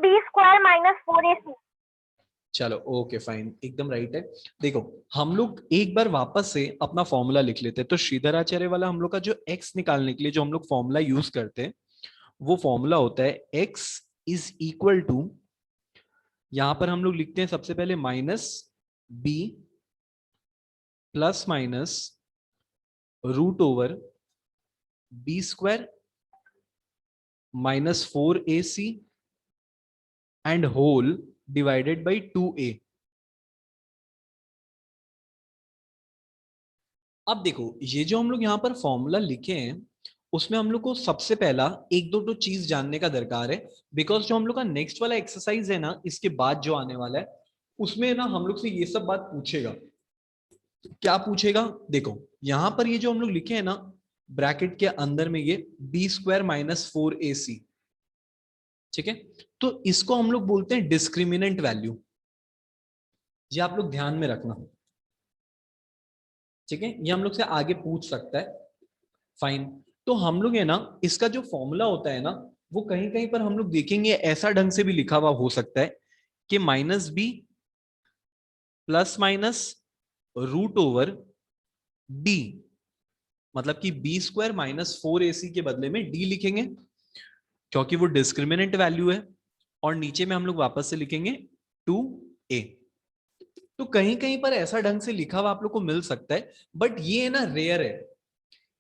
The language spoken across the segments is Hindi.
B square minus 4ac। चलो ओके फाइन, एकदम राइट है। देखो हम लोग एक बार वापस से अपना फॉर्मूला लिख लेते हैं। तो श्रीधराचार्य वाला हम लोग का जो एक्स निकालने के लिए जो हम लोग फॉर्मूला यूज करते हैं, वो फॉर्मूला होता है एक्स इज इक्वल टू, यहां पर हम लोग लिखते हैं सबसे पहले minus B plus minus root over B square minus 4ac and whole divided by 2a। अब देखो ये जो हम लोग यहाँ पर फॉर्मूला लिखे हैं, उसमें हम लोग को सबसे पहला एक दो चीज जानने का दरकार है। बिकॉज जो हम लोग का नेक्स्ट वाला एक्सरसाइज है ना, इसके बाद जो आने वाला है, उसमें ना हम लोग से ये सब बात पूछेगा। क्या पूछेगा? देखो यहां पर ये जो हम लोग लिखे हैं ना ब्रैकेट के अंदर में, ये बी स्क्वायर माइनस 4ac, ठीक है। तो इसको हम लोग बोलते हैं डिस्क्रिमिनेंट वैल्यू। ये आप लोग ध्यान में रखना, ठीक है। ये हम लोग से आगे पूछ सकता है। फाइन। तो हम लोग है ना, इसका जो फॉर्मूला होता है ना, वो कहीं कहीं पर हम लोग देखेंगे ऐसा ढंग से भी लिखा हुआ हो सकता है कि minus B plus minus root over D, मतलब कि बी स्क्वायर माइनस 4ac के बदले में डी लिखेंगे, क्योंकि वो डिस्क्रिमिनेंट वैल्यू है। और नीचे में हम लोग वापस से लिखेंगे 2a। तो कहीं कहीं पर ऐसा ढंग से लिखा हुआ आप लोग को मिल सकता है, बट ये है ना रेयर है,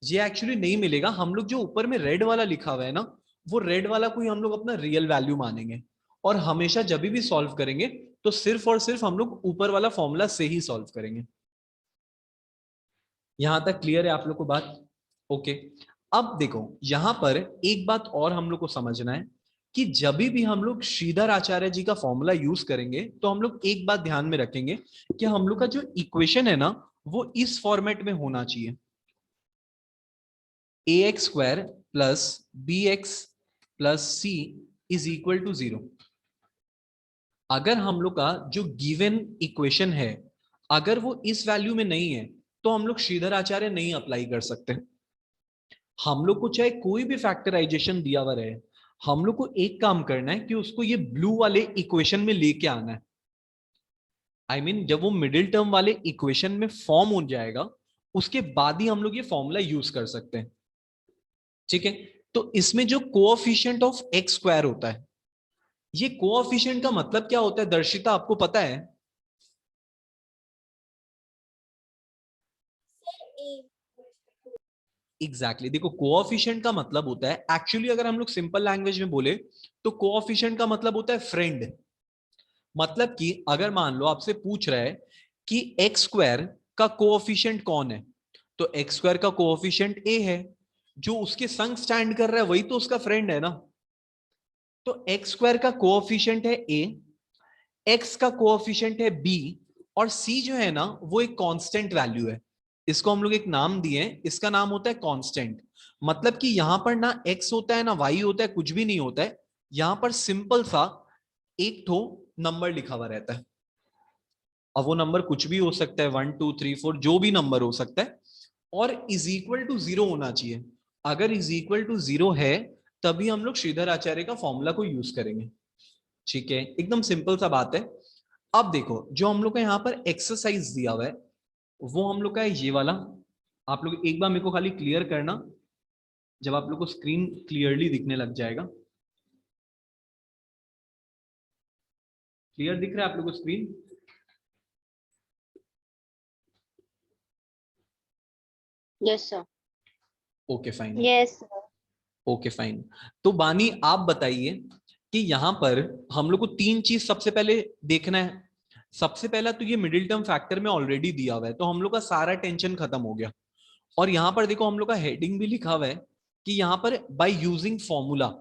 ये एक्चुअली नहीं मिलेगा। हम लोग जो ऊपर में रेड वाला लिखा हुआ है ना, वो रेड वाला को ही हम लोग अपना रियल वैल्यू मानेंगे। और हमेशा जब भी सॉल्व करेंगे तो सिर्फ और सिर्फ हम लोग ऊपर वाला फॉर्मूला से ही सॉल्व करेंगे। यहां तक क्लियर है आप लोग को बात? ओके। अब देखो यहां पर एक बात और हम लोग को समझना है कि जब भी हम लोग श्रीधर आचार्य जी का फॉर्मूला यूज करेंगे, तो हम लोग एक बात ध्यान में रखेंगे कि हम लोग का जो इक्वेशन है ना, वो इस फॉर्मेट में होना चाहिए, ax square plus bx plus c is equal to 0। अगर हम लोग का जो गिवन इक्वेशन है, अगर वो इस वैल्यू में नहीं है, तो हम लोग श्रीधर आचार्य नहीं अप्लाई कर सकते। हम लोग को चाहे कोई भी फैक्टराइजेशन दिया हुआ रहे, हम लोग को एक काम करना है कि उसको ये ब्लू वाले इक्वेशन में लेके आना है। आई मीन जब वो मिडिल टर्म वाले इक्वेशन में फॉर्म हो जाएगा, उसके बाद ही हम लोग ये फॉर्मूला यूज कर सकते हैं, ठीक है। तो इसमें जो कोएफिशिएंट ऑफ एक्स स्क्वायर होता है, ये कोएफिशिएंट का मतलब क्या होता है दर्शिता, आपको पता है? एग्जैक्टली देखो कोएफिशिएंट का मतलब होता है, एक्चुअली अगर हम लोग सिंपल लैंग्वेज में बोले तो कोएफिशिएंट का मतलब होता है फ्रेंड। मतलब कि अगर मान लो आपसे पूछ रहा है कि एक्स स्क्वायर का कोएफिशिएंट कौन है, तो एक्स स्क्वायर का कोएफिशिएंट ए है, जो उसके संग स्टैंड कर रहा है वही तो उसका फ्रेंड है ना। तो एक्स स्क्वायर का कोएफिशिएंट है ए, एक्स का कोएफिशिएंट है बी, और सी जो है ना वो एक कांस्टेंट वैल्यू है। इसको हम लोग एक नाम दिए हैं, इसका नाम होता है कांस्टेंट। मतलब कि यहां पर ना एक्स होता है ना वाई होता है, कुछ भी नहीं होता है। यहां पर सिंपल सा एक ठो नंबर लिखा हुआ रहता है। अब वो नंबर कुछ भी हो सकता है, 1 2 3 4 जो भी नंबर हो सकता है, और इज इक्वल टू 0 होना चाहिए। अगर इज इक्वल टू 0 है, तभी हम लोग श्रीधर आचार्य का फॉर्मूला को यूज करेंगे, ठीक है। एकदम सिंपल सा बात है। अब देखो जो हम लोग का यहाँ पर एक्सरसाइज दिया हुआ है, वो हम लोग का है ये वाला। आप लोग एक बार मेरे को खाली क्लियर करना, जब आप लोग को स्क्रीन क्लियरली दिखने लग जाएगा। क्लियर दिख रहा है आप लोग को screen? Yes sir. Okay fine. Yes. Okay fine. तो बानी आप बताइए कि यहां पर हम लोग को तीन चीज सबसे पहले देखना है। सबसे पहला तो ये मिडिल टर्म फैक्टर में ऑलरेडी दिया हुआ है, तो हम लोग का सारा टेंशन खत्म हो गया। और यहां पर देखो हम लोग का हेडिंग भी लिखा हुआ है कि यहां पर बाय यूजिंग फॉर्मूला।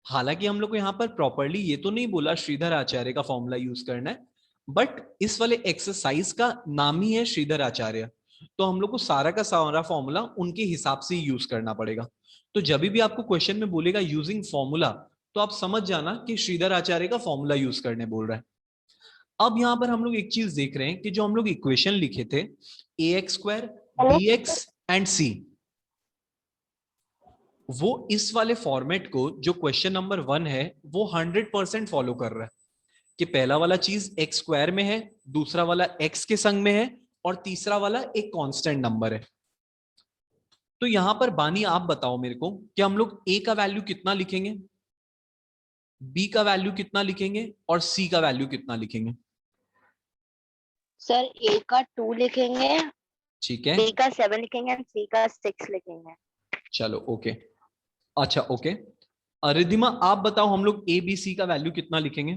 हालांकि हम लोग को यहां पर प्रॉपरली ये तो नहीं बोला श्रीधर आचार्य का फॉर्मूला यूज करना है, बट इस वाले एक्सरसाइज का नाम ही है श्रीधर आचार्य, तो हम लोग को सारा का सारा फॉर्मूला उनके हिसाब से ही यूज करना पड़ेगा। तो जब भी आपको क्वेश्चन में बोलेगा यूजिंग फॉर्मूला, तो आप समझ जाना कि श्रीधर आचार्य का फॉर्मूला यूज करने बोल रहा है। अब यहां पर हम लोग एक चीज देख रहे हैं कि जो हम लोग इक्वेशन लिखे थे, A X square B X and C, वो इस वाले फॉर्मेट को जो क्वेश्चन नंबर 1 है वो 100% फॉलो कर रहा है कि पहला वाला चीज एक्स स्क्वायर में है, दूसरा वाला एक्स के संग में है, और तीसरा वाला एक कांस्टेंट नंबर है। तो यहां पर बानी आप बताओ मेरे को कि हम लोग ए का वैल्यू कितना लिखेंगे, बी का वैल्यू कितना लिखेंगे और सी का वैल्यू कितना लिखेंगे? सर ए का 2 लिखेंगे, ठीक है, बी का 7 लिखेंगे एंड सी का 6 लिखेंगे। चलो ओके। अच्छा ओके, रिधिमा आप बताओ हम लोग ए बी सी का वैल्यू कितना लिखेंगे?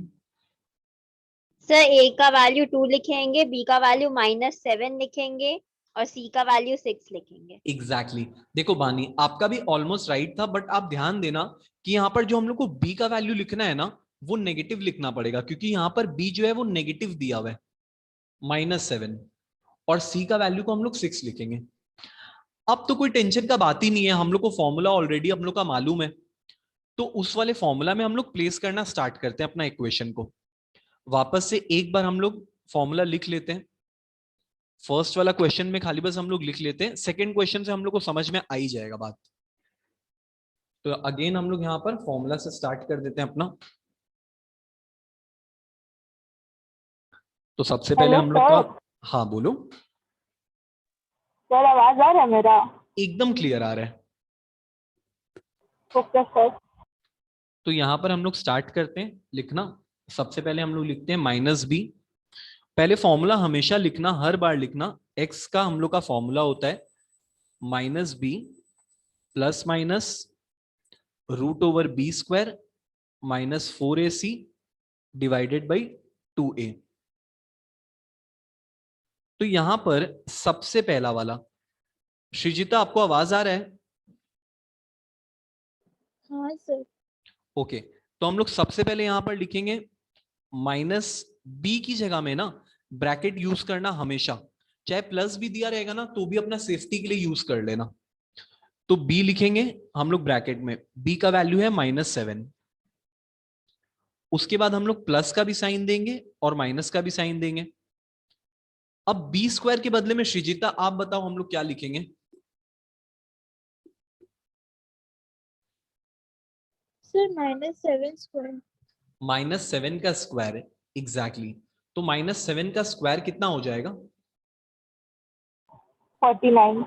सर ए का वैल्यू 2 लिखेंगे, बी का वैल्यू -7 लिखेंगे और सी का वैल्यू 6 लिखेंगे। एग्जैक्टली देखो बानी आपका भी ऑलमोस्ट राइट था, बट आप ध्यान देना कि यहाँ पर जो हम लोग को बी का वैल्यू लिखना है ना वो नेगेटिव लिखना पड़ेगा, क्योंकि यहाँ पर बी जो है वो नेगेटिव दिया हुआ है -7, और सी का वैल्यू को हम लोग 6 लिखेंगे। अब तो कोई टेंशन का बात ही नहीं है, हम लोग को फॉर्मूला ऑलरेडी हम लोग का मालूम है, तो उस वाले फॉर्मूला में हम लोग प्लेस करना स्टार्ट करते हैं अपना इक्वेशन को। वापस से एक बार हम लोग फॉर्मूला लिख लेते हैं। फर्स्ट वाला क्वेश्चन में खाली बस हम लोग लिख लेते हैं, सेकंड क्वेश्चन से हम लोग को समझ में आ ही जाएगा बात। तो अगेन हम लोग यहाँ पर फॉर्मूला से स्टार्ट कर देते हैं अपना। तो सबसे पहले हेलो हम लोग सर। का, हाँ बोलो। सर आवाज आ रहा है मेरा? एकदम क्लियर आ रहा है। Okay sir. तो यहाँ पर हम लोग स्टार्ट करते हैं लिखना। सबसे पहले हम लोग लिखते हैं -b। पहले फॉर्मूला हमेशा लिखना, हर बार लिखना, x का हम लोग का फॉर्मूला होता है -b plus minus √b² -4ac divided by 2a। तो यहां पर सबसे पहला वाला, श्रीजिता आपको आवाज आ रहा है? हाँ सर। ओके, तो हम लोग सबसे पहले यहां पर लिखेंगे -b की जगह में ना ब्रैकेट यूज करना हमेशा, चाहे प्लस भी दिया रहेगा ना तो भी अपना सेफ्टी के लिए यूज कर लेना। तो b लिखेंगे हम लोग ब्रैकेट में, b का वैल्यू है -7। उसके बाद हम लोग प्लस का भी साइन देंगे और माइनस का भी साइन देंगे। अब b² के बदले में श्रीजिता आप बताओ हम लोग क्या लिखेंगे? सर -7² -7 का स्क्वायर, एग्जैक्टली। तो -7 का स्क्वायर कितना हो जाएगा? 49।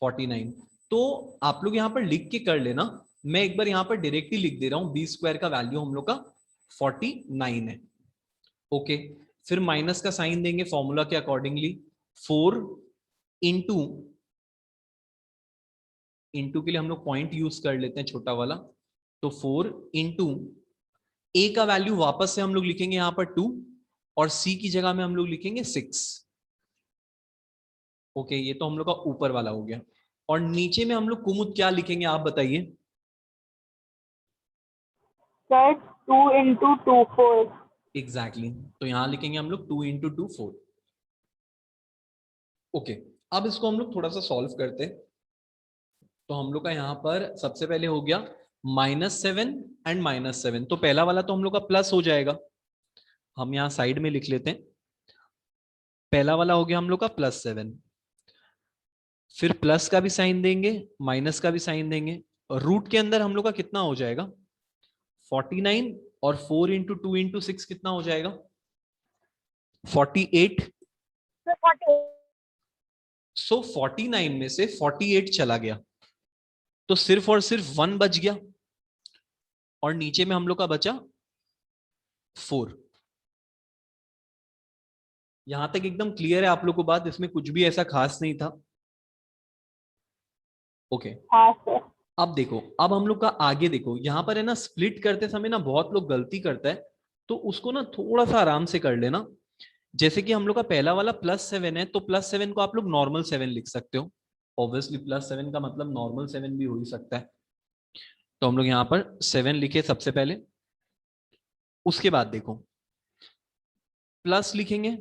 49। तो आप लोग यहाँ पर लिख के कर लेना, मैं एक बार यहाँ पर डायरेक्टली लिख दे रहा हूँ, b² का वैल्यू हम लोग का 49 है। ओके, फिर माइनस का साइन देंगे फॉर्मूला के अकॉर्डिंगली, 4 इंटू, इंटू के लिए हम लोग पॉइंट यूज कर लेते हैं छोटा वाला, तो 4 इंटू ए का वैल्यू वापस से हम लोग लिखेंगे यहां पर 2, और सी की जगह में हम लोग लिखेंगे 6। ओके, ये तो हम लोग का ऊपर वाला हो गया। और नीचे में हम लोग कुमुद क्या लिखेंगे आप बताइए? Sir 2 into 2 4। एग्जैक्टली, तो यहां लिखेंगे हम लोग 2 इंटू 2 4। ओके, अब इसको हम लोग थोड़ा सा सॉल्व करते हैं। तो हम लोग का यहाँ पर सबसे पहले हो गया -7 एंड -7, तो पहला वाला तो हम लोग का प्लस हो जाएगा, हम यहाँ साइड में लिख लेते हैं। पहला वाला हो गया हम लोग का +7, फिर प्लस का भी साइन देंगे, माइनस का भी साइन देंगे, और रूट के अंदर हम लोग का कितना हो जाएगा 49, और 4 इंटू 2 इंटू 6 कितना हो जाएगा 48। सर 48। सो 49 में से 48 चला गया, तो सिर्फ और सिर्फ 1 बच गया, और नीचे में हम लोग का बचा 4। यहां तक एकदम क्लियर है आप लोग को बात, इसमें कुछ भी ऐसा खास नहीं था? ओके, हाँ सर। अब देखो, अब हम लोग का आगे देखो, यहां पर है ना स्प्लिट करते समय ना बहुत लोग गलती करता है, तो उसको ना थोड़ा सा आराम से कर लेना। जैसे कि हम लोग का पहला वाला +7 है, तो +7 को आप लोग नॉर्मल 7 लिख सकते हो। ऑब्वियसली +7 का मतलब नॉर्मल 7 भी हो ही सकता है। तो हम लोग यहाँ पर 7 लिखे सबसे पहले, उसके बाद देखो प्लस लिखेंगे,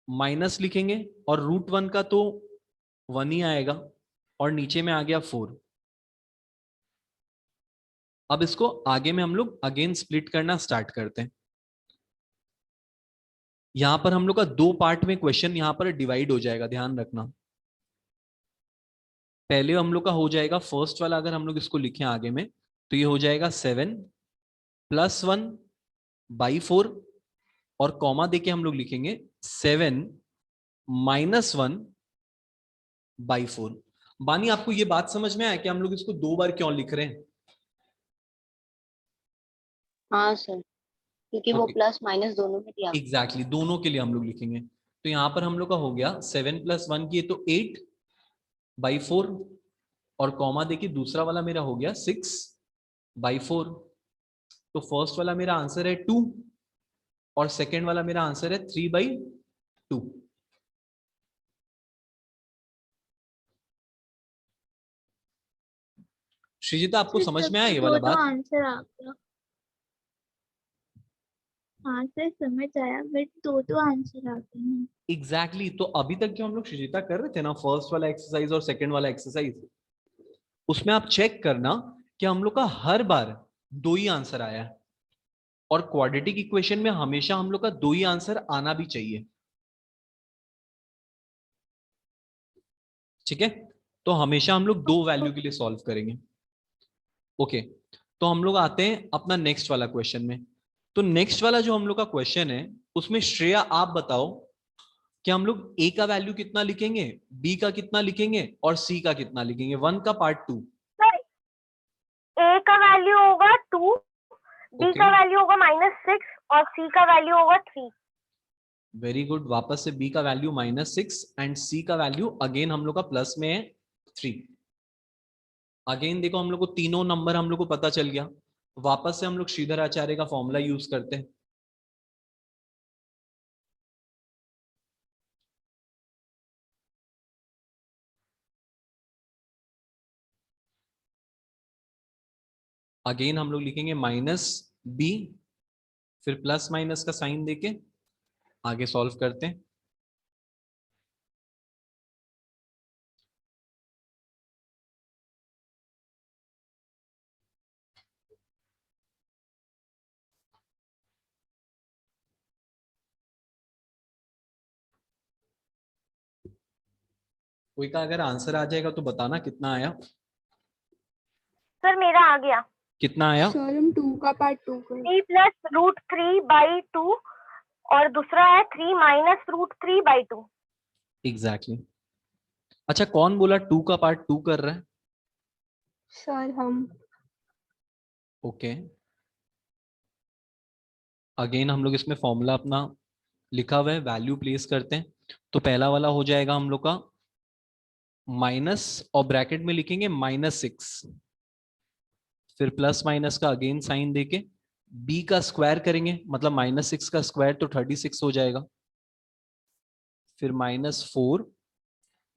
माइनस लिखेंगे, और √1 का तो 1 ही आएगा, और नीचे में आ गया 4। अब इसको आगे में हम लोग अगेन स्प्लिट करना स्टार्ट करते हैं। यहां पर हम लोग का 2 पार्ट में क्वेश्चन यहां पर डिवाइड हो जाएगा, ध्यान रखना। पहले हम लोग का हो जाएगा फर्स्ट वाला, अगर हम लोग इसको लिखें आगे में तो ये हो जाएगा 7 + 1 / 4 और कॉमा देके हम लोग लिखेंगे 7 - 1 / 4। बानी, आपको ये बात समझ में आया कि हम लोग इसको 2 बार क्यों लिख रहे हैं? हाँ सर, क्योंकि वो ओके, प्लस माइनस दोनों में दिया। एग्जैक्टली, दोनों के लिए हम लोग लिखेंगे। तो यहां पर हम लोग का हो गया 7 + 1 की, तो 8 / 4 और कॉमा देखिए दूसरा वाला मेरा हो गया 6 / 4। तो फर्स्ट वाला मेरा आंसर है 2 और सेकेंड वाला मेरा आंसर है 3/2। श्रीजिता, आपको सर समझ तब में आया तो ये दो वाला दो बात? आंसर आ गया। हाँ सर समझ आया, बट दो दो आंसर आ गए हैं। एग्जैक्टली तो अभी तक जो हम लोग श्रीजिता कर रहे थे ना, फर्स्ट वाला एक्सरसाइज और सेकेंड वाला एक्सरसाइज, उसमें आप चेक करना कि हम लोग का हर बार 2 ही आंसर आया है और क्वाड्रेटिक इक्वेशन में हमेशा हम लोग का 2 ही आंसर आना भी चाहिए। ठीक है, तो हमेशा हम लोग 2 वैल्यू के लिए सॉल्व करेंगे। ओके, तो हम लोग आते हैं अपना नेक्स्ट वाला क्वेश्चन में। तो नेक्स्ट वाला जो हम लोग का क्वेश्चन है, उसमें श्रेया आप बताओ कि हम लोग ए का वैल्यू कितना लिखेंगे, बी का कितना लिखेंगे और सी का कितना लिखेंगे? 1 का पार्ट 2। सर ए का वैल्यू होगा 2, बी ओके, का वैल्यू होगा -6 और सी का वैल्यू होगा 3। Very good. वापस से बी का वैल्यू -6 एंड सी का वैल्यू अगेन हम लोग का प्लस में है 3। अगेन देखो, हम लोग को तीनों नंबर हम लोग को पता चल गया। वापस से हम लोग श्रीधर आचार्य का फॉर्मूला यूज करते हैं। अगेन हम लोग लिखेंगे -b, फिर प्लस माइनस का साइन देके आगे सॉल्व करते हैं। कोई का अगर आंसर आ जाएगा तो बताना कितना आया। सर मेरा आ गया। कितना आया? सर हम 2 का पार्ट 2 कर। 3 + √3/2 और दूसरा है 3 - √3/2। एग्जैक्टली अच्छा, कौन बोला 2 का पार्ट 2 कर रहा है? सर हम। ओके, अगेन हम लोग इसमें फॉर्मूला अपना लिखा हुआ है, वैल्यू प्लेस करते हैं। तो पहला वाला हो जाएगा हम लोग का माइनस और ब्रैकेट में लिखेंगे -6, फिर प्लस माइनस का अगेन साइन देके b का स्क्वायर करेंगे, मतलब -6 का स्क्वायर तो 36 हो जाएगा। फिर -4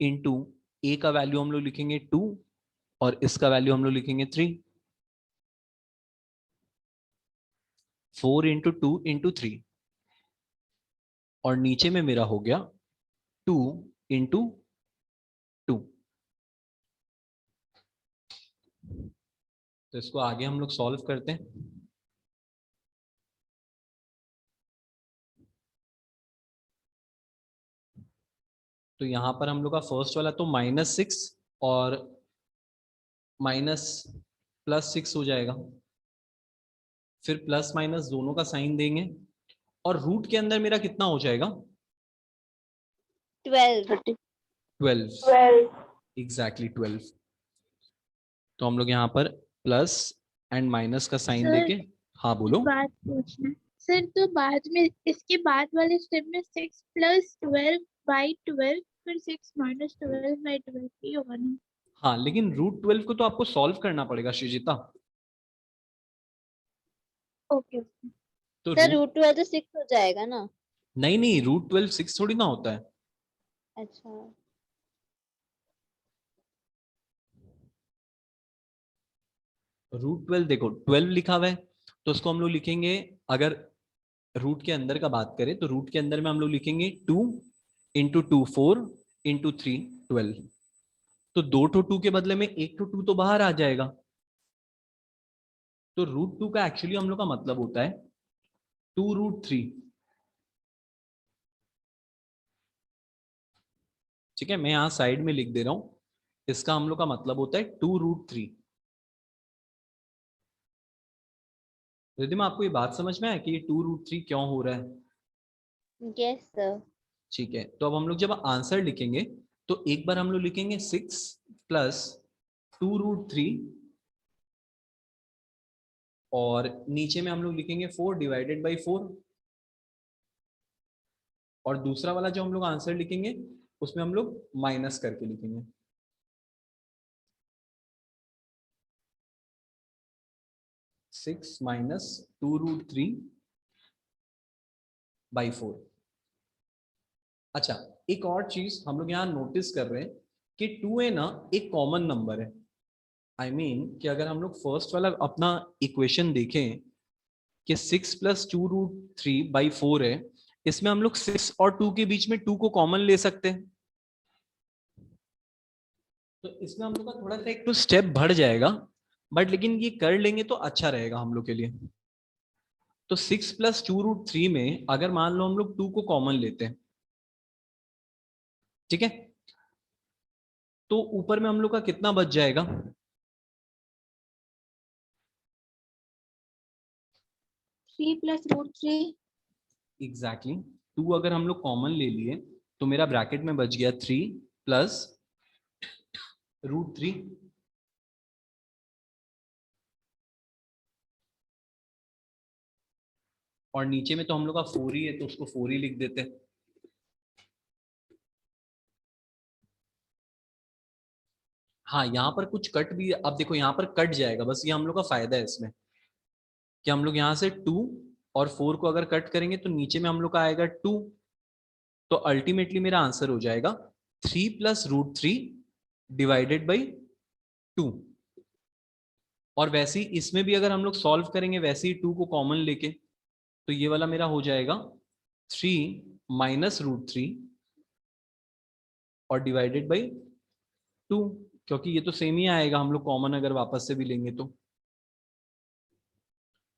इंटू a का वैल्यू हम लोग लिखेंगे 2 और इसका वैल्यू हम लोग लिखेंगे 3। 4 × 2 × 3 और नीचे में मेरा हो गया 2 × 2। तो इसको आगे हम लोग सॉल्व करते हैं। तो यहां पर हम लोग का फर्स्ट वाला तो -6 और +6 हो जाएगा, फिर प्लस माइनस दोनों का साइन देंगे और रूट के अंदर मेरा कितना हो जाएगा? 12। 12। 12। एग्जैक्टली 12। तो हम लोग यहाँ पर प्लस एंड माइनस का साइन सर देके, हाँ बोलो। बात पूछना सर, तो बाद में इसके बाद वाले स्टेप में 6 + 12/12 फिर 6 - 12/12 ही होगा ना? हाँ, लेकिन √12 को तो आपको सॉल्व करना पड़ेगा श्रीजिता। ओके। तो सर रूट, √12 तो 6 हो जाएगा ना? नहीं नहीं, √12 6 थोड़ी ना होता है। अच्छा, √12 देखो 12 लिखा हुआ है, तो उसको हम लोग लिखेंगे, अगर रूट के अंदर का बात करें तो रूट के अंदर में हम लोग लिखेंगे 2 × 2 4 × 3 12। तो 2 ठो 2 के बदले में 1 ठो 2 तो बाहर आ जाएगा। तो √2 का एक्चुअली हम लोग का मतलब होता है 2√3। ठीक है, मैं यहां साइड में लिख दे रहा हूं इसका हम लोग का मतलब होता है 2√3। रिद्धिमा आपको ये बात समझ में आया कि ये 2√3 क्यों हो रहा है? Yes sir. ठीक है, तो अब हम लोग जब आंसर लिखेंगे तो एक बार हम लोग लिखेंगे 6 प्लस 2√3 और नीचे में हम लोग लिखेंगे 4 डिवाइडेड बाई 4 और दूसरा वाला जो हम लोग आंसर लिखेंगे उसमें हम लोग माइनस करके लिखेंगे। Six minus 2√3 by 4। अच्छा, एक और चीज हम लोग यहाँ नोटिस कर रहे हैं कि 2 है ना एक कॉमन नंबर है। आई मीन कि अगर हम लोग फर्स्ट वाला अपना इक्वेशन देखें कि 6 प्लस 2√3 बाई 4 है, इसमें हम लोग 6 और 2 के बीच में 2 को कॉमन ले सकते हैं। तो इसमें हम लोग का थोड़ा सा एक तो स्टेप बढ़ जाएगा, बट लेकिन ये कर लेंगे तो अच्छा रहेगा हम लोग के लिए। तो 6 प्लस 2√3 में अगर मान लो हम लोग 2 को कॉमन लेते हैं, ठीक है, तो ऊपर में हम लोग का कितना बच जाएगा? 3 प्लस रूट 3। एग्जैक्टली 2 अगर हम लोग कॉमन ले लिए तो मेरा ब्रैकेट में बच गया 3 प्लस √3। और नीचे में तो हम लोग का 4 ही है तो उसको 4 ही लिख देते हैं। हाँ, यहाँ पर कुछ कट भी, अब देखो यहाँ पर कट जाएगा, बस ये हम लोग का फायदा है इसमें कि हम लोग यहाँ से 2 और 4 को अगर कट करेंगे तो नीचे में हम लोग का आएगा 2। तो अल्टीमेटली मेरा आंसर हो जाएगा 3 प्लस √3 डिवाइडेड बाई 2। और वैसे ही इसमें भी अगर हम लोग सॉल्व करेंगे वैसे ही 2 को कॉमन लेके, तो ये वाला मेरा हो जाएगा 3 माइनस √3 और डिवाइडेड बाई 2, क्योंकि ये तो सेम ही आएगा हम लोग कॉमन अगर वापस से भी लेंगे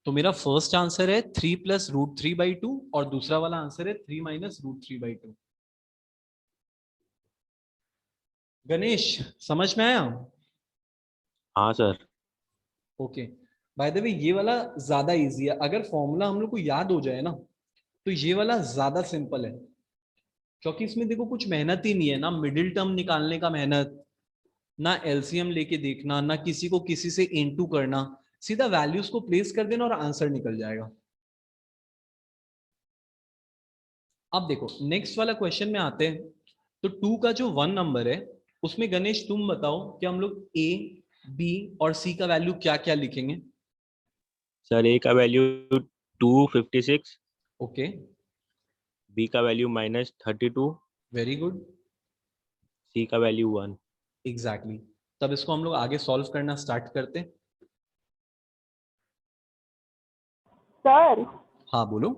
तो मेरा फर्स्ट आंसर है 3 प्लस √3 बाई 2 और दूसरा वाला आंसर है 3 माइनस √3 बाई 2। गणेश समझ में आया? हाँ sir. Okay, by the way ये वाला ज्यादा इजी है। अगर फॉर्मूला हम लोग को याद हो जाए ना तो ये वाला ज्यादा सिंपल है, क्योंकि इसमें देखो कुछ मेहनत ही नहीं है, ना मिडिल टर्म निकालने का मेहनत, ना एलसीएम लेके देखना, ना किसी को किसी से इनटू करना, सीधा वैल्यूज को प्लेस कर देना और आंसर निकल जाएगा। अब देखो नेक्स्ट वाला क्वेश्चन में आते हैं। तो 2 का जो 1 नंबर है उसमें गणेश तुम बताओ कि हम लोग ए, बी और सी का वैल्यू क्या क्या लिखेंगे? सर ए का वैल्यू 256, ओके, बी का वैल्यू -32, वेरी गुड, सी का वैल्यू 1। एग्जैक्टली। तब इसको हम लोग आगे सॉल्व करना स्टार्ट करते हैं। सर हाँ बोलो।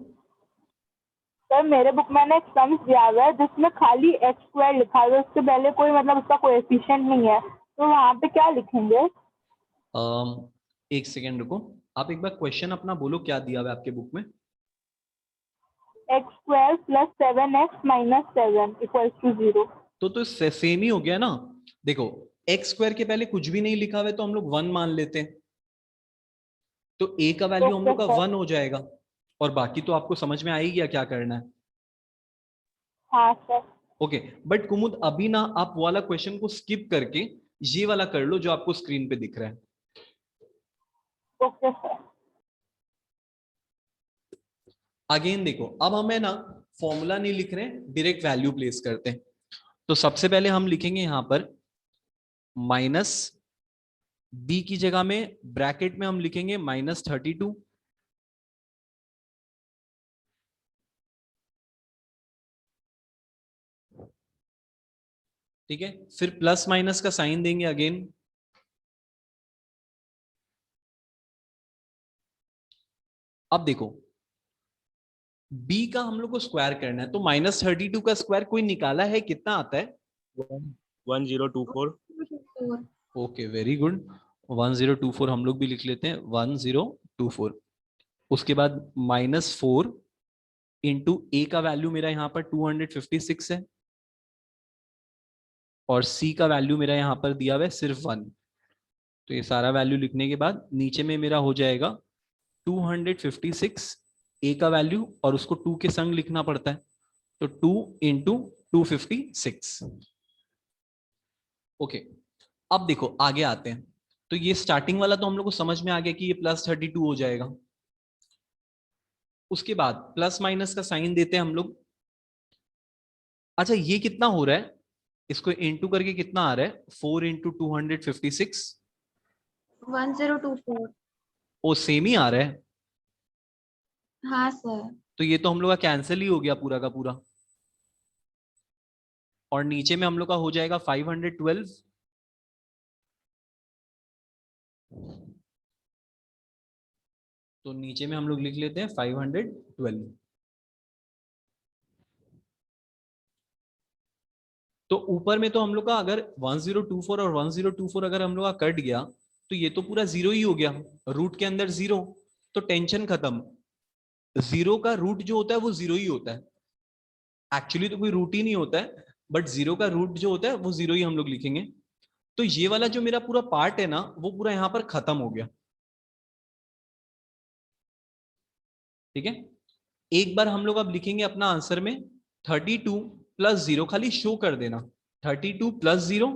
सर मेरे बुक में ना एक सम्स दिया हुआ है जिसमें खाली x² लिखा हुआ है, उसके पहले कोई मतलब उसका कोएफिशिएंट नहीं है, तो वहाँ पे क्या लिखेंगे? एक सेकेंड रुको, आप एक बार क्वेश्चन अपना बोलो, क्या दिया हुआ है आपके बुक में? x² plus 7x minus 7 equals to 0। तो सेम ही हो गया ना। देखो x² के पहले कुछ भी नहीं लिखा हुआ है तो हम लोग 1 मान लेते हैं, तो a का वैल्यू हम लोग का 1 हो जाएगा और बाकी तो आपको समझ में आ ही गया क्या करना है। हाँ सर। ओके, बट कुमुद अभी ना आप वाला क्वेश्चन को स्किप करके ये वाला कर लो जो आपको स्क्रीन पे दिख रहा है। Okay sir. अगेन देखो, अब हमें ना फॉर्मूला नहीं लिख रहे हैं, डायरेक्ट वैल्यू प्लेस करते हैं। तो सबसे पहले हम लिखेंगे यहां पर माइनस बी की जगह में ब्रैकेट में हम लिखेंगे -32, ठीक है, फिर प्लस माइनस का साइन देंगे अगेन, अब देखो b का हम लोग को स्क्वायर करना है, तो -32 का स्क्वायर कोई निकाला है, कितना आता है? 1024। ओके वेरी गुड, 1024 हम लोग भी लिख लेते हैं, 1024। उसके बाद -4 इंटू ए का वैल्यू मेरा यहाँ पर 256 है और सी का वैल्यू मेरा यहाँ पर दिया हुआ है सिर्फ 1। तो ये सारा वैल्यू लिखने के बाद नीचे में मेरा हो जाएगा 256 ए का वैल्यू, और उसको 2 के संग लिखना पड़ता है, तो 2 इंटू 256। ओके, अब देखो आगे आते हैं। तो ये स्टार्टिंग वाला तो हम लोग को समझ में आ गया कि ये +32 हो जाएगा। उसके बाद प्लस माइनस का साइन देते हैं हम लोग। अच्छा, ये कितना हो रहा है, इसको इंटू करके कितना आ रहा है, 4 इंटू 256। 1024। ओ सेम ही आ रहा है। हाँ सर। तो ये तो हम लोग का कैंसिल ही हो गया पूरा का पूरा, और नीचे में हम लोग का हो जाएगा 512। तो नीचे में हम लोग लिख लेते हैं 512। तो ऊपर में तो हम लोग का अगर 1024 और 1024 अगर हम लोग का कट गया तो ये तो पूरा जीरो ही हो गया, रूट के अंदर जीरो, तो टेंशन खत्म। जीरो का रूट जो होता है वो जीरो ही होता है, एक्चुअली तो कोई रूट ही नहीं होता है, बट जीरो का रूट जो होता है वो जीरो ही हम लोग लिखेंगे। तो ये वाला जो मेरा पूरा पार्ट है ना, वो पूरा यहां पर खत्म हो गया। ठीक है, एक बार हम लोग अब लिखेंगे अपना आंसर में 32 प्लस 0, खाली शो कर देना 32 प्लस 0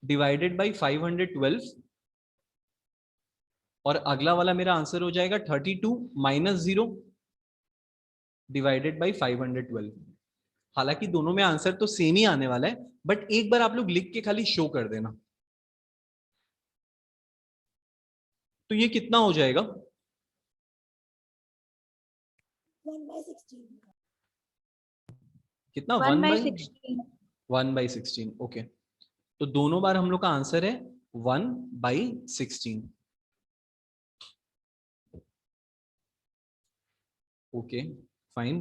डिवाइडेड बाई 512, और अगला वाला मेरा आंसर हो जाएगा 32 माइनस 0 डिवाइडेड बाई 512। हालांकि दोनों में आंसर तो सेम ही आने वाला है, बट एक बार आप लोग लिख के खाली शो कर देना। तो ये कितना हो जाएगा, 1/16। कितना, 1/16। 1/16। ओके, तो दोनों बार हम लोग का आंसर है 1/16। Okay fine.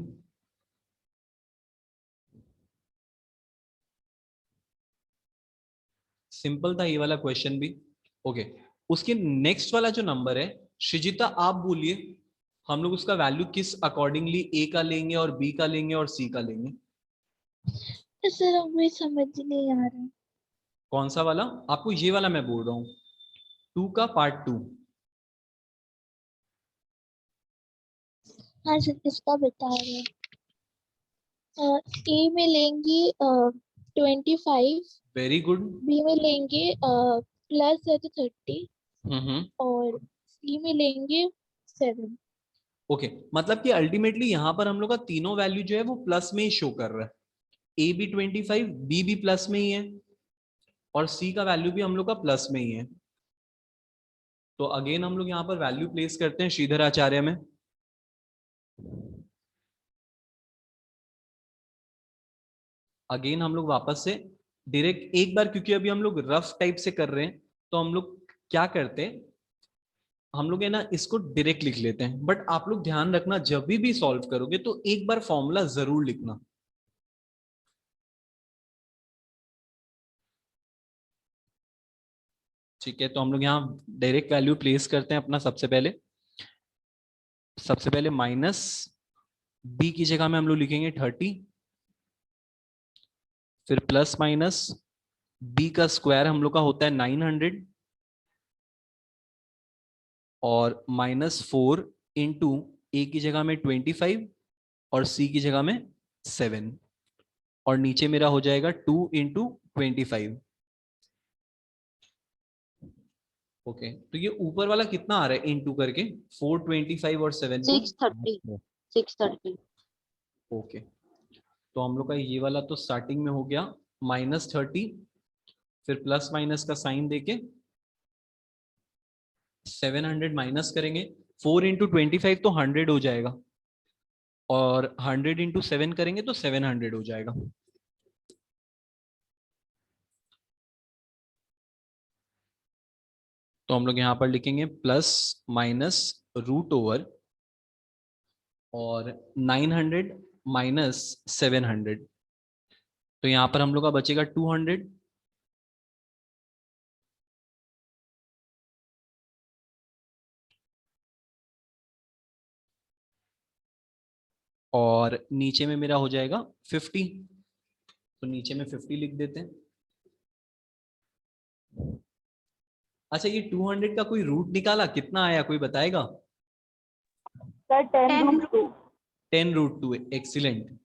सिंपल था ये वाला क्वेश्चन भी। ओके, उसके नेक्स्ट वाला जो नंबर है, श्रीजिता आप बोलिए, हम लोग उसका वैल्यू किस अकॉर्डिंगली ए का लेंगे और बी का लेंगे और सी का लेंगे। सर हमें समझ नहीं आ रहा। कौन सा वाला, आपको ये वाला मैं बोल रहा हूँ, 2 का पार्ट 2। हाँ सर, इसका बता रहे हैं। ए में लेंगे 25, वेरी गुड। बी में लेंगे प्लस है तो 30, हम्म। और सी में लेंगे 7। ओके, मतलब कि अल्टीमेटली यहाँ पर हम लोग का तीनों वैल्यू जो है वो प्लस में ही शो कर रहा है। ए भी 25, बी भी प्लस में ही है, और सी का वैल्यू भी हम लोग का प्लस में ही है। तो अगेन हम लोग यहाँ पर वैल्यू प्लेस करते हैं श्रीधर आचार्य में। अगेन हम लोग वापस से डायरेक्ट एक बार, क्योंकि अभी हम लोग रफ टाइप से कर रहे हैं, तो हम लोग क्या करते हैं, हम लोग है ना इसको डायरेक्ट लिख लेते हैं। बट आप लोग ध्यान रखना, जब भी सॉल्व करोगे तो एक बार फॉर्मूला जरूर लिखना। ठीक है, तो हम लोग यहाँ डायरेक्ट वैल्यू प्लेस करते हैं अपना। सबसे पहले माइनस बी की जगह में हम लोग लिखेंगे 30, फिर प्लस माइनस बी का स्क्वायर हम लोग का होता है 900, और -4 इंटू ए की जगह में 25 और सी की जगह में 7, और नीचे मेरा हो जाएगा 2 इंटू 25। ओके, तो ये ऊपर वाला कितना आ रहा है इंटू करके, 425 और 7 को 630। 630। ओके, तो हम लोग का ये वाला तो स्टार्टिंग में हो गया -30, फिर प्लस माइनस का साइन देके 700 माइनस करेंगे, 4 इंटू 25 तो 100 हो जाएगा, और 100 इंटू 7 करेंगे तो 700 हो जाएगा। तो हम लोग यहाँ पर लिखेंगे प्लस माइनस रूट ओवर, और 900 माइनस 700, तो यहाँ पर हम लोग का बचेगा 200, और नीचे में मेरा हो जाएगा 50। तो नीचे में 50 लिख देते हैं। अच्छा, ये 200 का कोई रूट निकाला, कितना आया कोई बताएगा? सर 10√2। 10√2, एक्सीलेंट।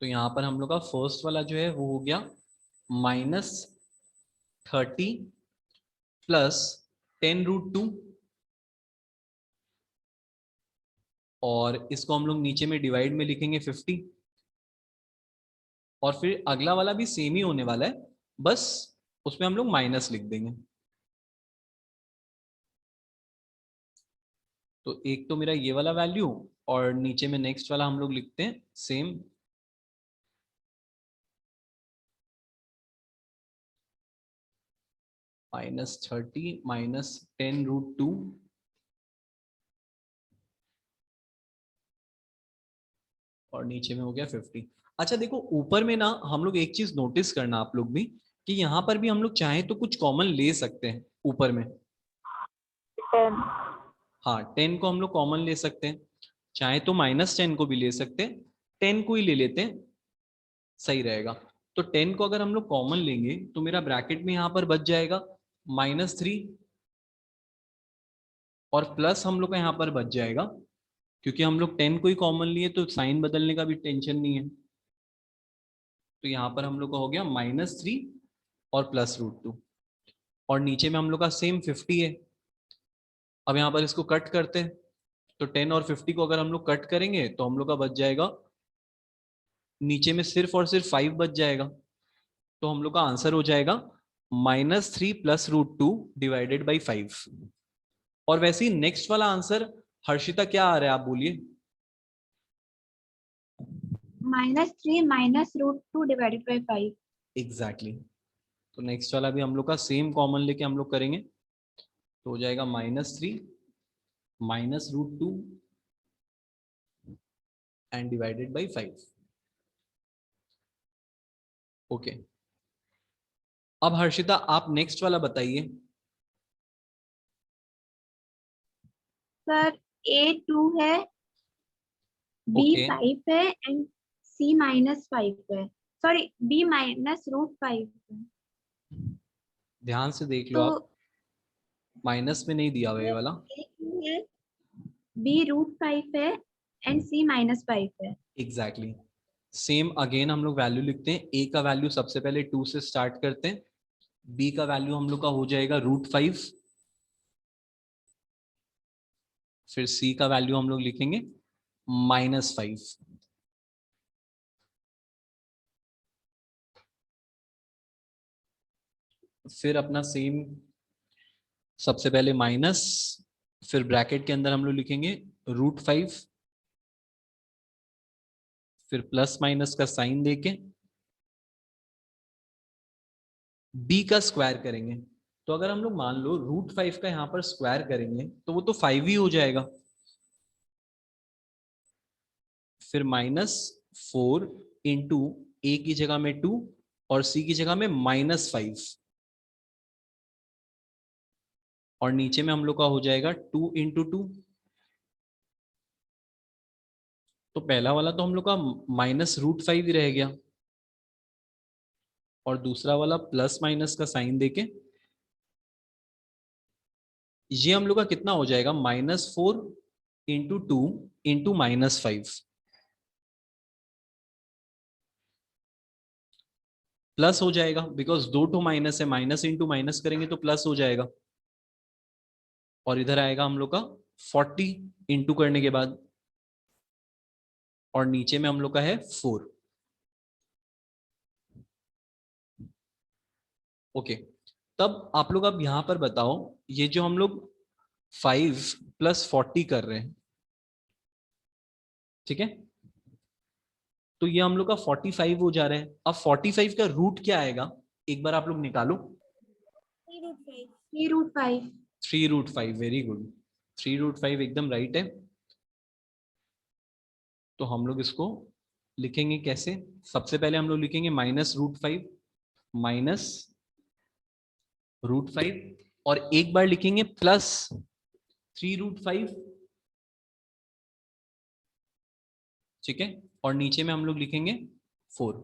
तो यहाँ पर हम लोग का फर्स्ट वाला जो है वो हो गया -30 प्लस 10√2, और इसको हम लोग नीचे में डिवाइड में लिखेंगे 50, और फिर अगला वाला भी सेम ही होने वाला है, बस उसमें हम लोग माइनस लिख देंगे। तो एक तो मेरा ये वाला वैल्यू, और नीचे में नेक्स्ट वाला हम लोग लिखते हैं सेम। -30 -10√2, और नीचे में हो गया 50। अच्छा देखो, ऊपर में ना हम लोग एक चीज नोटिस करना आप लोग भी, कि यहाँ पर भी हम लोग चाहें तो कुछ कॉमन ले सकते हैं ऊपर में। 10। हाँ, 10 को हम लोग कॉमन ले सकते हैं, चाहे तो -10 को भी ले सकते हैं, 10 को ही ले लेते हैं, सही रहेगा। तो 10 को अगर हम लोग कॉमन लेंगे तो मेरा ब्रैकेट में यहाँ पर बच जाएगा -3, और प्लस हम लोग का यहाँ पर बच जाएगा, क्योंकि हम लोग 10 को ही कॉमन लिए तो साइन बदलने का भी टेंशन नहीं है। तो यहाँ पर हम लोग का हो गया -3 और +√2, और नीचे में हम लोग का सेम 50 है। अब यहाँ पर इसको कट करते हैं, तो 10 और 50 को अगर हम लोग कट करेंगे तो हम लोग का बच जाएगा, नीचे में सिर्फ और सिर्फ 5 बच जाएगा। तो हम लोग का आंसर हो जाएगा -3 +√2 डिवाइडेड बाई 5। और वैसे ही नेक्स्ट वाला आंसर हर्षिता क्या आ रहा है, आप बोलिए। -3 -√2 डिवाइडेड बाई 5। एग्जैक्टली। तो नेक्स्ट वाला भी हम लोग का सेम कॉमन लेके हम लोग करेंगे, तो हो जाएगा -3 -√2 एंड डिवाइडेड बाई 5। ओके, अब हर्षिता आप नेक्स्ट वाला बताइए। सर A2 है, B ओके, 5 है एंड C -5 है। सॉरी, B -√5 है। ध्यान से देख लो, तो आप माइनस में नहीं दिया हुआ ये वाला। A2 है, B √5 है एंड C -5 है। एग्जैक्टली, सेम अगेन हम लोग वैल्यू लिखते हैं। ए का वैल्यू सबसे पहले 2 से स्टार्ट करते हैं, बी का वैल्यू हम लोग का हो जाएगा √5, फिर सी का वैल्यू हम लोग लिखेंगे -5। फिर अपना सेम, सबसे पहले माइनस, फिर ब्रैकेट के अंदर हम लोग लिखेंगे √5, फिर प्लस माइनस का साइन देके b का स्क्वायर करेंगे। तो अगर हम लोग मान लो √5 का यहाँ पर स्क्वायर करेंगे तो वो तो 5 ही हो जाएगा। फिर -4 इंटू ए की जगह में 2 और सी की जगह में -5, और नीचे में हम लोग का हो जाएगा 2 इंटू 2। तो पहला वाला तो हम लोग का -√5 ही रह गया, और दूसरा वाला प्लस माइनस का साइन देके ये हम लोग का कितना हो जाएगा, -4 इंटू 2 इंटू -5, प्लस हो जाएगा, बिकॉज 2 टू माइनस है, माइनस इंटू माइनस करेंगे तो प्लस हो जाएगा। और इधर आएगा हम लोग का 40 इंटू करने के बाद, और नीचे में हम लोग का है 4। ओके, तब आप लोग अब यहां पर बताओ, ये जो हम लोग 5 + 40 कर रहे हैं, ठीक है, तो ये हम लोग का 45 हो जा रहा है। अब 45 का रूट क्या आएगा, एक बार आप लोग निकालो। 3√5। 3√5, वेरी गुड, 3√5 एकदम राइट है। तो हम लोग इसको लिखेंगे कैसे, सबसे पहले हम लोग लिखेंगे -√5 -√5, और एक बार लिखेंगे प्लस 3√5, ठीक है, और नीचे में हम लोग लिखेंगे 4।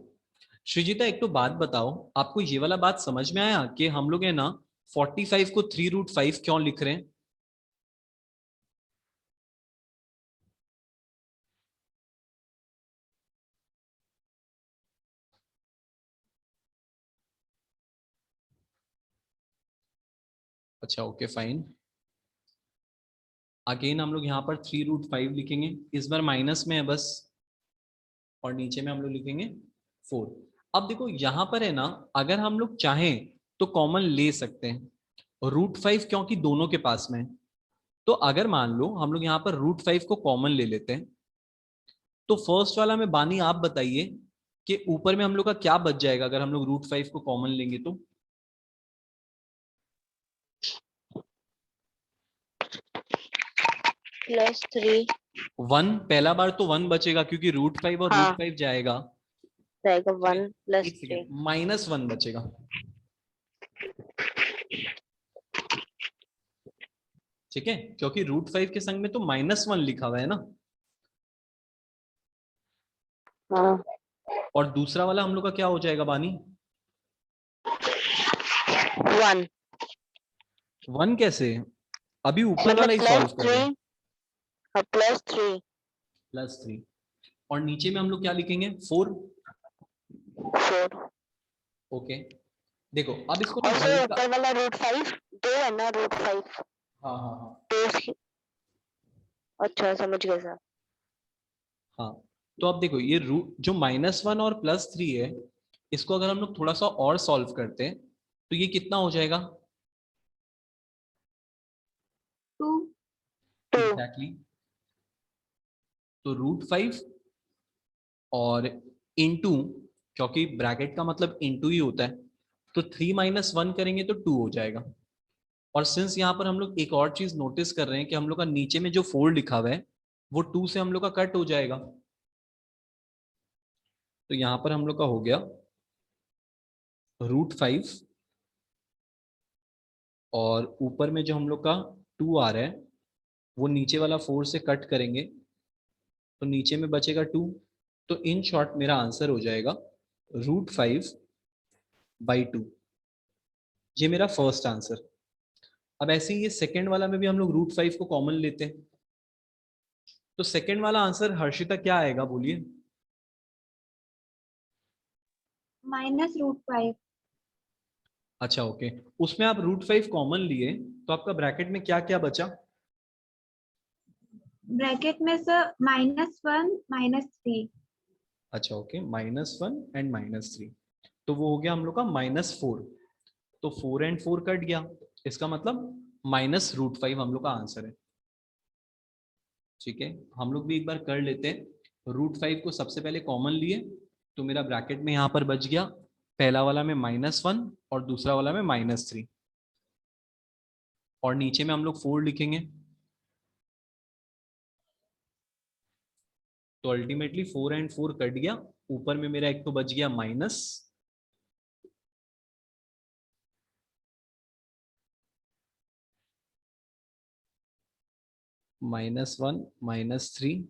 श्रीजिता एक तो बात बताओ, आपको ये वाला बात समझ में आया कि हम लोग है ना 45 को 3√5 क्यों लिख रहे हैं? अच्छा ओके फाइन। अगेन हम लोग यहाँ पर 3√5 लिखेंगे, इस बार माइनस में है बस, और नीचे में हम लोग लिखेंगे 4। अब देखो यहाँ पर है ना, अगर हम लोग चाहें तो कॉमन ले सकते हैं √5, क्योंकि दोनों के पास में है। तो अगर मान लो हम लोग यहाँ पर √5 को कॉमन ले लेते हैं, तो फर्स्ट वाला में बानी आप बताइए कि ऊपर में हम लोग का क्या बच जाएगा अगर हम लोग √5 को कॉमन लेंगे तो? +3 1, पहला बार तो 1 बचेगा क्योंकि √5 और हाँ √5 जाएगा। रहेगा ठीक है, 1 एक + 3 सेकेंड, -1 बचेगा। ठीक है, क्योंकि √5 के संग में तो -1 लिखा हुआ है ना। हाँ और दूसरा वाला हम लोग का क्या हो जाएगा बानी? 1 1 कैसे? अभी ऊपर मतलब वाला ही सॉल्व कर रहे हैं। +3 हाँ +3 +3, और नीचे में हम लोग क्या लिखेंगे? 4। 4 ओके, देखो अब इसको ना और सर हल्का, ऊपर वाला √5 2 है ना √5 हाँ हाँ हाँ तो अच्छा समझ गए सर। हाँ। तो अब देखो ये रूट जो -1 और +3 है, इसको अगर हम लोग थोड़ा सा और सॉल्व करते हैं तो ये कितना हो जाएगा? 2 2 एग्जैक्टली exactly. तो √5 और इंटू, क्योंकि ब्रैकेट का मतलब इंटू ही होता है, तो 3 - 1 करेंगे तो 2 हो जाएगा। और सिंस यहाँ पर हम लोग एक और चीज नोटिस कर रहे हैं कि हम लोग का नीचे में जो 4 लिखा हुआ है वो 2 से हम लोग का कट हो जाएगा। तो यहाँ पर हम लोग का हो गया √5, और ऊपर में जो हम लोग का 2 आ रहा है वो नीचे वाला 4 से कट करेंगे तो नीचे में बचेगा 2। तो इन शॉर्ट मेरा आंसर हो जाएगा √5/2। ये मेरा फर्स्ट आंसर। अब ऐसे ही ये सेकेंड वाला में भी हम लोग √5 को कॉमन लेते हैं, तो सेकेंड वाला आंसर हर्षिता क्या आएगा बोलिए? -√5 अच्छा ओके, उसमें आप √5 कॉमन लिए तो आपका ब्रैकेट में क्या क्या बचा? ब्रैकेट में सर -1 -3 अच्छा ओके, -1 एंड -3, तो वो हो गया हम लोग का -4। तो 4 एंड 4 कट गया, इसका मतलब -√5 हम लोग का आंसर है। ठीक है, हम लोग भी एक बार कर लेते हैं। √5 को सबसे पहले कॉमन लिए तो मेरा ब्रैकेट में यहाँ पर बच गया, पहला वाला में -1 और दूसरा वाला में -3, और नीचे में हम लोग 4 लिखेंगे। तो अल्टीमेटली 4 एंड 4 कट गया, ऊपर में मेरा एक तो बच गया माइनस, -1 -3,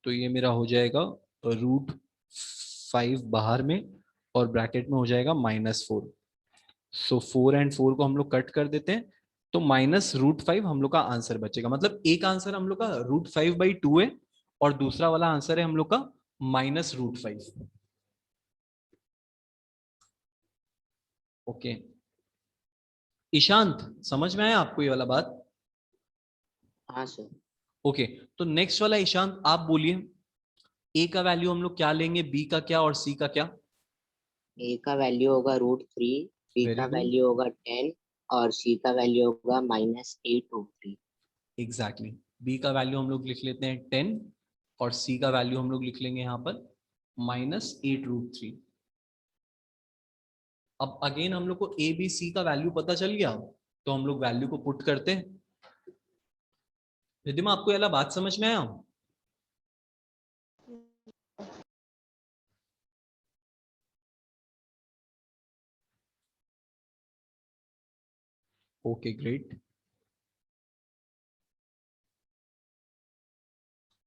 तो ये मेरा हो जाएगा √5 बाहर में, और ब्रैकेट में हो जाएगा -4। सो 4 एंड 4 को हम लोग कट कर देते हैं, तो -√5 हम लोग का आंसर बचेगा। मतलब एक आंसर हम लोग का √5/2 है और दूसरा वाला आंसर है हम लोग का -√5। ओके, ईशांत समझ में आया आपको ये वाला बात? हाँ सर ओके, तो नेक्स्ट वाला ईशांत आप बोलिए, ए का वैल्यू हम लोग क्या लेंगे, बी का क्या और सी का क्या? ए का वैल्यू होगा √3 बी वेरी का गुड, वैल्यू होगा 10 और सी का वैल्यू होगा -8√3 एग्जैक्टली। बी का वैल्यू हम लोग लिख लेते हैं 10 और सी का वैल्यू हम लोग लिख लेंगे यहाँ पर -8√3। अब अगेन हम लोग को ए बी सी का वैल्यू पता चल गया, तो हम लोग वैल्यू को पुट करते हैं। रिद्धिमा आपको ये वाला बात समझ में आया? Okay great.